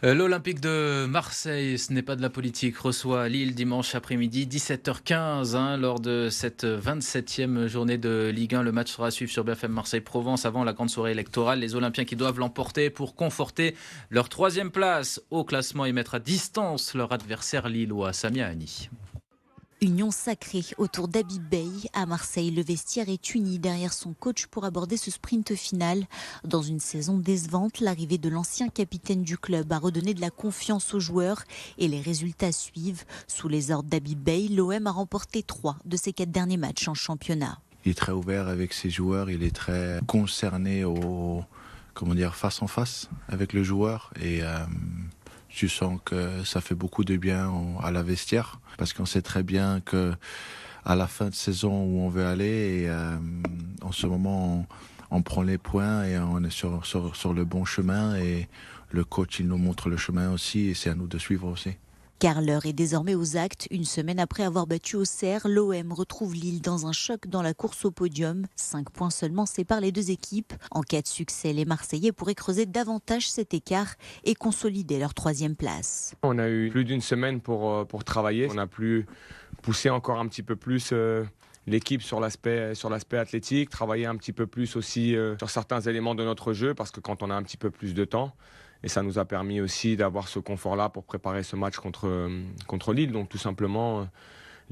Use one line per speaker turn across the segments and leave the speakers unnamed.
L'Olympique de Marseille, ce n'est pas de la politique, reçoit Lille dimanche après-midi, 17h15, lors de cette 27e journée de Ligue 1. Le match sera à suivre sur BFM Marseille-Provence avant la grande soirée électorale. Les Olympiens qui doivent l'emporter pour conforter leur troisième place au classement et mettre à distance leur adversaire lillois, Samia Hani.
Union sacrée autour d'Habib Bey. À Marseille, le vestiaire est uni derrière son coach pour aborder ce sprint final. Dans une saison décevante, l'arrivée de l'ancien capitaine du club a redonné de la confiance aux joueurs et les résultats suivent. Sous les ordres d'Habib Bey, l'OM a remporté 3 de ses 4 derniers matchs en championnat.
Il est très ouvert avec ses joueurs, il est très concerné face en face avec le joueur et je sens que ça fait beaucoup de bien à la vestiaire parce qu'on sait très bien que à la fin de saison où on veut aller et en ce moment on prend les points et on est sur le bon chemin et le coach il nous montre le chemin aussi et c'est à nous de suivre aussi.
Car l'heure est désormais aux actes. Une semaine après avoir battu Auxerre, l'OM retrouve Lille dans un choc dans la course au podium. 5 points seulement séparent les deux équipes. En cas de succès, les Marseillais pourraient creuser davantage cet écart et consolider leur troisième place.
On a eu plus d'une semaine pour travailler. On a pu pousser encore un petit peu plus l'équipe sur l'aspect athlétique, travailler un petit peu plus aussi sur certains éléments de notre jeu parce que quand on a un petit peu plus de temps, et ça nous a permis aussi d'avoir ce confort-là pour préparer ce match contre Lille. Donc tout simplement,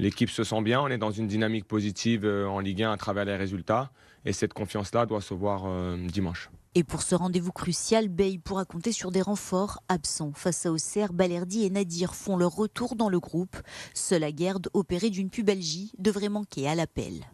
l'équipe se sent bien, on est dans une dynamique positive en Ligue 1 à travers les résultats et cette confiance-là doit se voir dimanche.
Et pour ce rendez-vous crucial, Bey pourra compter sur des renforts absents. Face à Auxerre, Balerdi et Nadir font leur retour dans le groupe. Seule Aguerd, opérée d'une pubalgie, devrait manquer à l'appel.